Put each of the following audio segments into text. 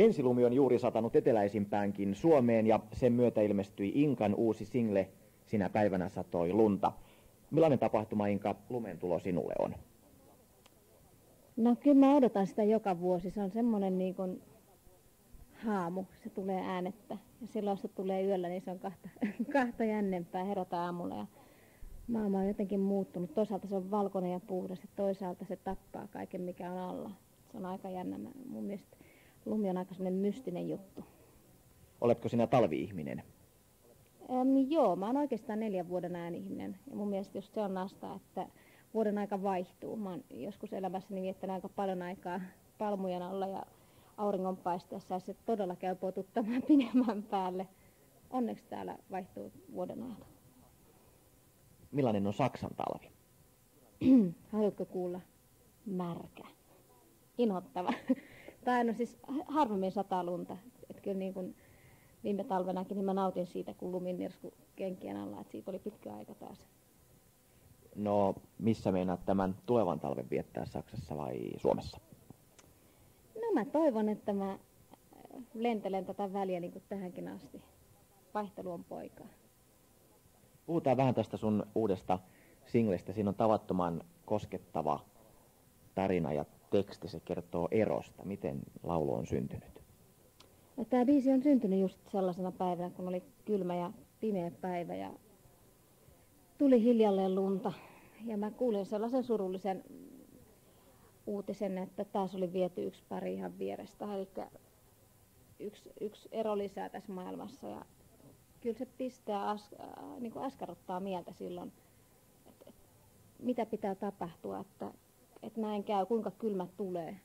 Ensilumi on juuri satanut eteläisimpäänkin Suomeen ja sen myötä ilmestyi Inkan uusi single Sinä päivänä satoi lunta. Millainen tapahtuma, Inka, lumen tulo sinulle on? No kyllä mä odotan sitä joka vuosi. Se on semmoinen niin kuin haamu. Se tulee äänettä. Ja silloin se tulee yöllä, niin se on kahta jännempää. Herätään aamulla ja maailma on jotenkin muuttunut. Toisaalta se on valkoinen ja puhdas ja toisaalta se tappaa kaiken mikä on alla. Se on aika jännä. Mun mielestä lumi on aika semmoinen mystinen juttu. Oletko sinä talvi-ihminen? Joo, mä oon oikeastaan 4 vuoden ääni-ihminen. Ja mun mielestä just se on nastaa, että vuoden aika vaihtuu. Mä oon joskus elämässäni viettänyt aika paljon aikaa palmujen alla ja auringonpaisteessa. Ja se todella käy potuttamaan pidemmän päälle. Onneksi täällä vaihtuu vuoden ajalla. Millainen on Saksan talvi? Haluatko kuulla? Märkä. Inhottava. Tai no siis harvemmin sataa lunta. Että kyllä niin kuin viime talvenakin niin mä nautin siitä, kun lumi nirsku kenkien alla. Että siitä oli pitkä aika taas. No, missä meinaat tämän tulevan talven viettää, Saksassa vai Suomessa? No mä toivon, että mä lentelen tätä väliä niin kuin tähänkin asti. Vaihtelu on poikaa. Puhutaan vähän tästä sun uudesta singlestä. Siinä on tavattoman koskettava tarina ja teksti. Se kertoo erosta. Miten laulu on syntynyt? No, tämä biisi on syntynyt just sellaisena päivänä, kun oli kylmä ja pimeä päivä ja tuli hiljalleen lunta. Ja mä kuulin sellaisen surullisen uutisen, että taas oli viety yksi pari ihan vierestä. Eli yksi ero lisää tässä maailmassa. Ja kyllä se pistää, niin kuin askarruttaa mieltä silloin, että mitä pitää tapahtua, että näin käy, kuinka kylmä tulee.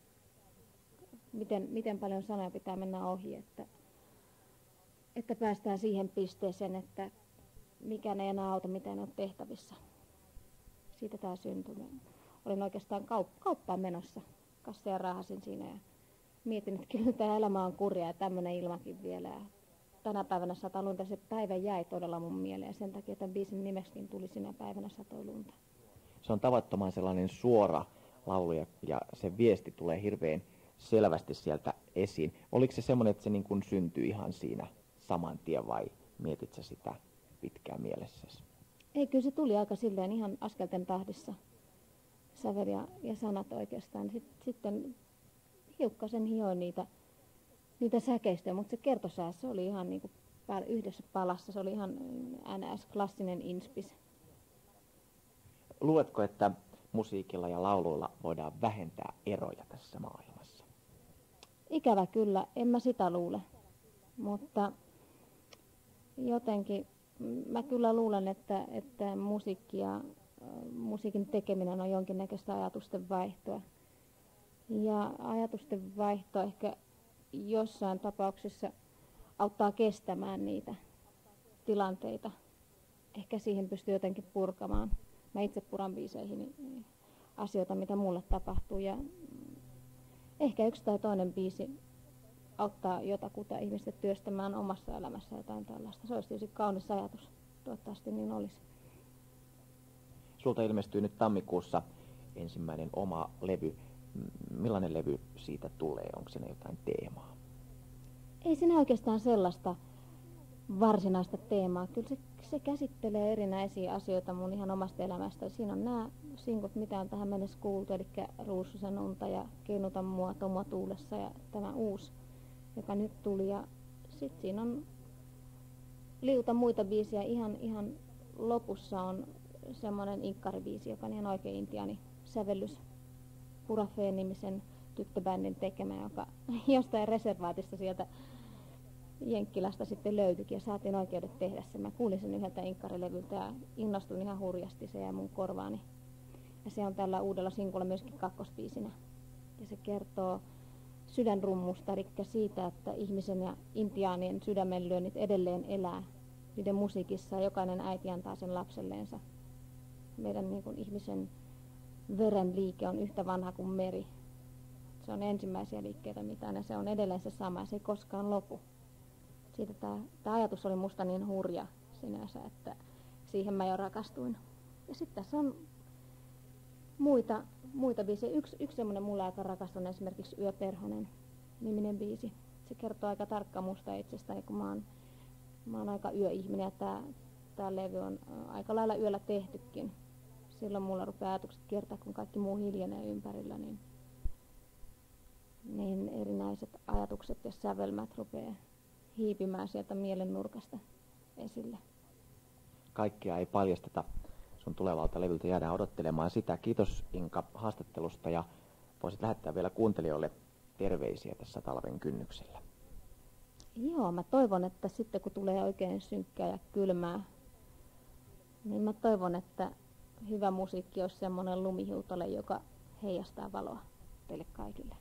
Miten paljon sanoja pitää mennä ohi, että päästään siihen pisteeseen, että mikään ei enää auta, mitä ei ole tehtävissä. Siitä tämä syntyi. Olin oikeastaan kauppaan menossa. Kasseja raahasin siinä ja mietin, että kyllä tämä elämä on kurja ja tämmöinen ilmakin vielä. Ja tänä päivänä sataa lunta. Se päivä jäi todella mun mieleen. Sen takia tämän biisin nimeksikin tuli Sinä päivänä satoi lunta. Se on tavattoman sellainen suora laulu ja se viesti tulee hirveän selvästi sieltä esiin. Oliko se semmoinen, että se niin kuin syntyi ihan siinä saman tien vai mietit sä sitä pitkään mielessäsi? Ei, kyllä se tuli aika silleen ihan askelten tahdissa. Sävel ja sanat oikeastaan. Sitten hiukkasen hioin niitä säkeistöjä, mutta se kertosäässä se oli ihan niin kuin yhdessä palassa. Se oli ihan NS-klassinen inspis. Luuletko, että musiikilla ja lauluilla voidaan vähentää eroja tässä maailmassa? Ikävä kyllä, en mä sitä luule. Mutta jotenkin mä kyllä luulen, että musiikki ja musiikin tekeminen on jonkinnäköistä ajatusten vaihtoa. Ja ajatusten vaihto ehkä jossain tapauksessa auttaa kestämään niitä tilanteita. Ehkä siihen pystyy jotenkin purkamaan. Mä itse puran biiseihin asioita, mitä mulle tapahtuu. Ja ehkä yksi tai toinen biisi auttaa jotakuta ihmistä työstämään omassa elämässä jotain tällaista. Se olisi tietysti kaunis ajatus. Toivottavasti niin olisi. Sulta ilmestyy nyt tammikuussa ensimmäinen oma levy. Millainen levy siitä tulee? Onko siinä jotain teemaa? Ei siinä oikeastaan sellaista varsinaista teemaa. Kyllä se käsittelee erinäisiä asioita mun ihan omasta elämästä. Siinä on nämä sinkut, mitä on tähän mennessä kuultu, eli Ruususen unta ja Kennuta mua Tomua tuulessa ja tämä uusi, joka nyt tuli. Ja sitten siinä on liuta muita biisiä. Ihan lopussa on semmoinen inkkaribiisi, joka on ihan oikein intiaani sävellys. Purafeen-nimisen tyttöbändin tekemä, joka jostain reservaatista sieltä Jenkkilästä sitten löytyikin ja saatiin oikeudet tehdä sen. Mä kuulin sen yhdeltä inkkarilevyltä ja innostuin ihan hurjasti, se jäi mun korvaani. Ja se on tällä uudella sinkulla myöskin kakkosbiisinä. Ja se kertoo sydänrummusta, eli siitä, että ihmisen ja intiaanien sydämenlyönnit edelleen elää niiden musiikissa ja jokainen äiti antaa sen lapselleensa. Meidän niin kuin ihmisen verenliike on yhtä vanha kuin meri. Se on ensimmäisiä liikkeitä mitään ja se on edelleen se sama ja se ei koskaan lopu. Siitä tämä ajatus oli musta niin hurja sinänsä, että siihen mä jo rakastuin. Ja sitten tässä on muita biisejä. Yksi semmoinen mulle aika rakas on esimerkiksi Yöperhonen niminen biisi. se kertoo aika tarkkaan musta itsestäni, kun mä oon aika yöihminen ja tää levy on aika lailla yöllä tehtykin. Silloin mulla rupeaa ajatukset kiertää, kun kaikki muu hiljenee ympärillä, niin erinäiset ajatukset ja sävelmät rupeaa hiipimään sieltä mielen nurkasta esille. Kaikkea ei paljasteta sun tulevalta levyltä, jäädään odottelemaan sitä. Kiitos Inka haastattelusta ja voisit lähettää vielä kuuntelijoille terveisiä tässä talven kynnyksellä. Joo, mä toivon, että sitten kun tulee oikein synkkää ja kylmää, niin mä toivon, että hyvä musiikki olisi semmoinen lumihiutale, joka heijastaa valoa teille kaikille.